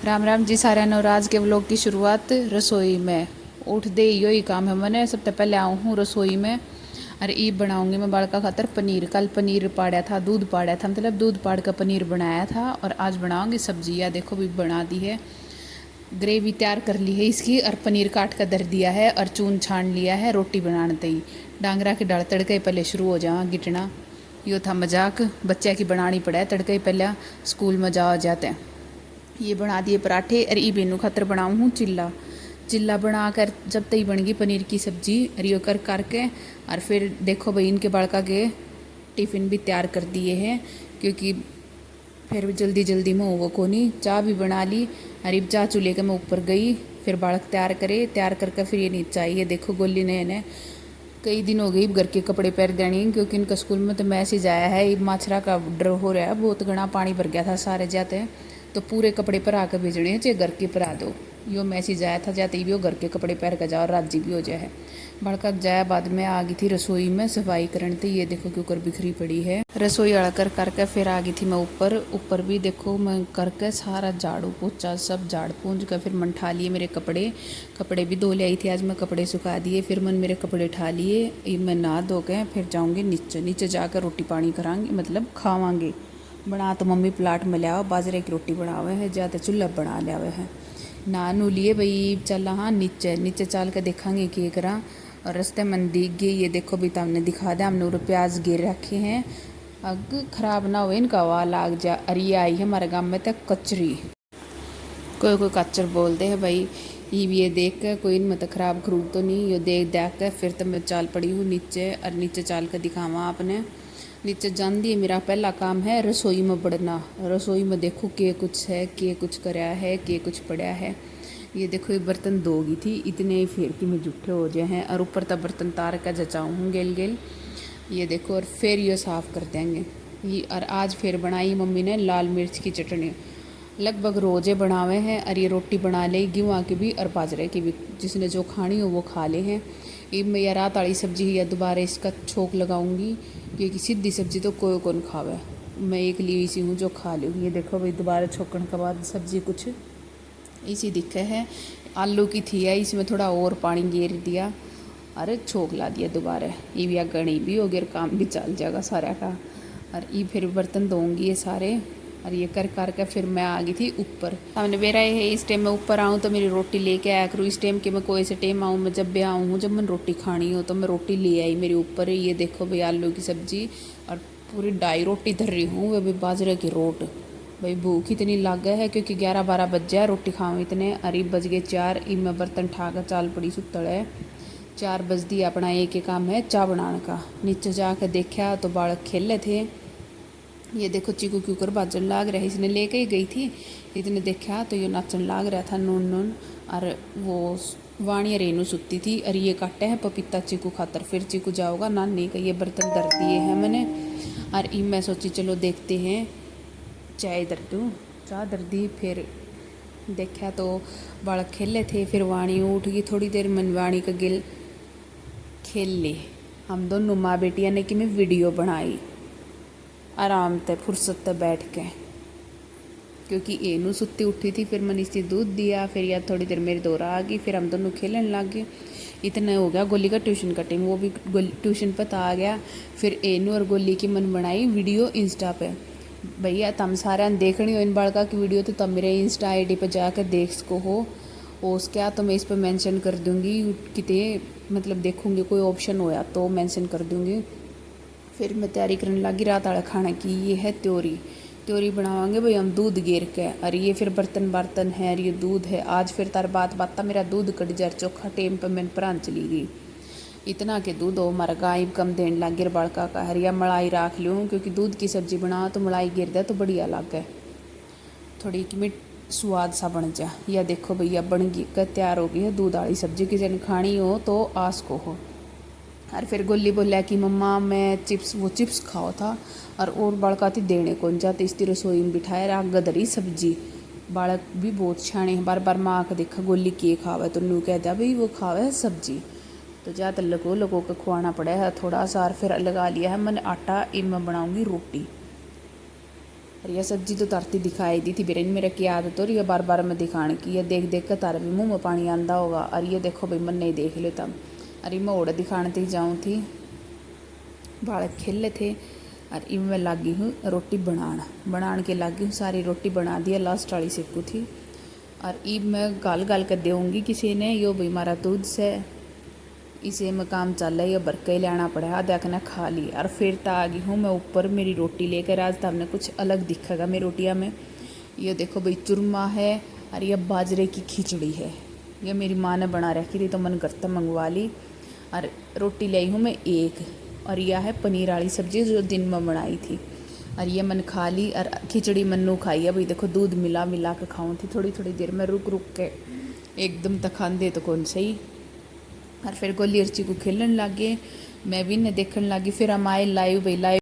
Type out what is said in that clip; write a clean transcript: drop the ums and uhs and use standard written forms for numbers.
राम राम जी सारे नो। राज के व्लॉग की शुरुआत रसोई में उठ दे यही काम है। मैंने सबसे पहले आऊँ हूँ रसोई में। अरे ई बनाऊंगी मैं बालका खातर पनीर। कल पनीर पाड़ा था, दूध पाड़ा था, मतलब दूध पाड़ का पनीर बनाया था। और आज बनाऊंगी सब्जी। या देखो भी बना दी है, ग्रेवी तैयार कर ली है इसकी। और पनीर काट कर धर दिया है और चून छान लिया है। रोटी बनाते ही डांगरा के डाल तड़के पहले शुरू हो जा गिटना। यो था मजाक, बच्चे की बनानी पड़े तड़के पहले, स्कूल में जाओ जाते हैं। ये बना दिए पराठे। और ई बेनू खातर बनाऊँ हूँ चिल्ला। चिल्ला बना कर जब तक बन गई पनीर की सब्जी अरियो कर करके। और फिर देखो भाई इनके बड़का के टिफ़िन भी तैयार कर दिए हैं, क्योंकि फिर जल्दी जल्दी में वो को नहीं। चाय भी बना ली। अरे चाय चूल्हे के मैं ऊपर गई, फिर बालक तैयार करे, तैयार करके फिर ये नीचे आई है। देखो गोली ने इन्हें कई दिन हो गई घर के कपड़े पहन देनी, क्योंकि इनका स्कूल में तो मैसेज आया है ये माछरा का डर हो रहा है। बहुत घना पानी भर गया था सारे जाते हैं, तो पूरे कपड़े पर आकर भेजने हैं, चाहे घर के पर आ दो। यो मैसेज आया था जाते ही भी वो घर के कपड़े पहन कर जाओ, राजी भी हो जाए। भड़का जाए बाद में आ गई थी रसोई में सफाई करने थी। ये देखो क्यों कर बिखरी पड़ी है रसोई। अड़कर करके फिर आ गई थी मैं ऊपर। ऊपर भी देखो मैं करके सारा झाड़ू पोछा सब झाड़ पूंज कर फिर मन ठा लिए मेरे कपड़े। कपड़े भी धो ले आई थी आज मैं, कपड़े सुखा दिए। फिर मन मेरे कपड़े ठा लिए। मैं नहा धो के फिर जाऊँगी नीचे। नीचे जाकर रोटी पानी करांगे, मतलब खावांगे। बना तो मम्मी प्लाट में लिया बाजरे की रोटी बनावे है, ज़्यादा चूल्हा बना लिया है। ना नू लिए भाई चल हाँ नीचे। नीचे चल के देखांगे कि करा। और रास्ते मन दिख गई। ये देखो भी तुमने दिखा दिया, हमने प्याज गिर रखे हैं। अग खराब ना हो इनका हवा लाग जा। अरे ये आई है हमारे गाँव में तक कचरी। कोई कोई कच्चर बोलते हैं भाई। ये देख कर कोई मतलब ख़राब खरूब तो नहीं। ये देख देख कर फिर तो मैं चाल पड़ी हूँ नीचे। और नीचे चाल कर दिखावा आपने। नीचे जान दिए मेरा पहला काम है रसोई में बढ़ना। रसोई में देखो के कुछ है, के कुछ कराया है, के कुछ पड़ा है। ये देखो ये बर्तन धोगी थी, इतने ही फेर की में जूठे हो जाए हैं। और ऊपर तक बर्तन तार का जचाऊँ हूँ गेल गेल। ये देखो और फिर ये साफ़ कर देंगे ये। और आज फिर बनाई मम्मी ने लाल मिर्च की चटनी। लगभग रोज़े बनावे हैं। और ये रोटी बना ले गेहूँ की भी और बाजरे की भी, जिसने जो खानी हो वो खा ले हैं। ये मैं या रात वाली सब्जी या दोबारा इसका छोंक लगाऊंगी, क्योंकि सीधी सब्जी तो कोई कौन खावे। मैं एक ली इसी हूँ जो खा लूँ। ये देखो भाई दोबारा छोकन के बाद सब्जी कुछ इसी दिखे है। आलू की थी है, इसमें थोड़ा और पानी गेर दिया। अरे छोंक ला दिया दोबारा। ये भी गणी भी हो गया, काम भी चल जाएगा सारा का। और ये फिर बर्तन धोऊंगी ये सारे। और ये कर कर फिर मैं आ गई थी ऊपर। हमने मेरा ये है इस टाइम मैं ऊपर आऊँ तो मेरी रोटी लेके आया करूँ। इस टाइम के मैं कोई से टाइम आऊँ, मैं जब भी आऊँ हूँ जब मैं रोटी खानी हो तो मैं रोटी ले आई मेरे ऊपर। ये देखो भाई आलू की सब्जी और पूरी 2.5 रोटी धर रही हूँ, वह भी बाजरे की रोट। भाई भूख इतनी लग है, क्योंकि 11-12 बज जाए रोटी खाऊँ इतने। अरे बज गए 4। मैं बर्तन ठा कर चाल पड़ी सुतड़ है। 4 बज दी। अपना एक ही काम है चाय बनाने का। नीचे जाकर देखा तो बालक खेले थे। ये देखो चीकू क्यों कर बाजन लाग रहा है, इसने लेके ही गई थी। इतने देखा तो ये नाचन लाग रहा था नून नून। और वो वाणी रेनू सुती थी। और ये काटे है पपीता चीकू खातर। फिर चीकू जाओगा नानी का। ये बर्तन धर दिए हैं मैंने। और ई मैं सोची चलो देखते हैं, चाय धर दूँ। चाय धर दी। फिर देखा तो बालक खेले थे। फिर वाणी उठ गई थोड़ी देर, मन वाणी का गिल खेल ले। हम दोनों माँ बेटिया ने कि मैं वीडियो बनाई आराम से फुर्सत से बैठ के, क्योंकि एनू सुत्ती उठी थी। फिर मैंने इसे दूध दिया। फिर यार थोड़ी देर मेरी दौरा आ गई। फिर हम दोनों खेलने लग गए। इतना हो गया गोली का ट्यूशन का टाइम, वो भी ट्यूशन पर आ गया। फिर एनू और गोली की मन बनाई वीडियो इंस्टा पे। भैया तुम सारे देखनी हो इन बालका की वीडियो तो तुम मेरे इंस्टा आईडी पर जाकर देख सको हो। उसके तो मैं इस पर मेंशन कर दूँगी कितने, मतलब देखूँगी कोई ऑप्शन होया तो मेंशन कर दूँगी। फिर मैं तैयारी करने लगी रात वाले खाने की। ये है त्योरी बनावांगे भाई हम दूध गेर के। और ये फिर बर्तन है और ये दूध है। आज फिर तार बात मेरा दूध कट जाए चोखा टेम पर मैंने प्राण चली गई। इतना के दूध हो हमारा गाय कम देने लग गिर बड़का का। हरिया मलाई राख लूँ, क्योंकि दूध की सब्जी बना तो मलाई गिर दे तो बढ़िया लग है, थोड़ी कि स्वाद सा बन जा। या देखो भैया बन गई तैयार हो गई है दूध वाली सब्जी। किसी ने खानी हो तो आस को हो। और फिर गोली बोला कि मम्मा मैं चिप्स खाओ था। और बड़का थी देने कौन जाते इस रसोई में बिठाए राग गदरी सब्जी। बालक भी बहुत छाने हैं, बार बार माँ आकर देखा गोली के खावे तो नू कह दिया भाई वो खावे है सब्जी। तो ज़्यादा लगो के खुआना पड़ा है थोड़ा सा। और फिर लगा लिया है मैंने आटा, इनमें बनाऊँगी रोटी। और यह सब्जी तो तरती दिखाई दी थी बिरन मेरा की आदत हो रही है बार बार मैं दिखाने की, ये देख देख कर तारा भी मुँह में पानी आंदा होगा। और ये देखो भाई मन नहीं देख लेता। अरे मैं ओड़ा दिखाने तक जाऊँ थी, बालक खेल थे। और इब मैं लागी हूँ रोटी बनान के लागी हूँ, सारी रोटी बना दिया, लास्ट वाली सेकू थी। और इब मैं गाल गाल कर दूँगी किसी ने, यो भाई मारा दूध से इसे में काम चल रहा है, ये बरके ही लेना पड़ा, देखना खा ली। और फिर तो आ गई हूँ मैं ऊपर मेरी रोटी लेकर। आज तो हमने कुछ अलग दिखेगा मेरी रोटियाँ में। ये देखो भाई चूरमा है और ये बाजरे की खिचड़ी है, ये मेरी माँ ने बना रखी थी तो मन करता मंगवा ली। और रोटी लाई हूँ मैं एक, और यह है पनीर वाली सब्जी जो दिन में बनाई थी। और ये मन खा ली। और खिचड़ी मन्नू खाई है भाई, देखो दूध मिला मिला के खाऊँ थी थोड़ी थोड़ी देर में रुक रुक के, एकदम तक खाते तो कौन सही। और फिर गोली अर्ची को खेलन लग गए, मैं भी इन्हें देखने लगी। फिर हम आए लाइव भाई, लाइव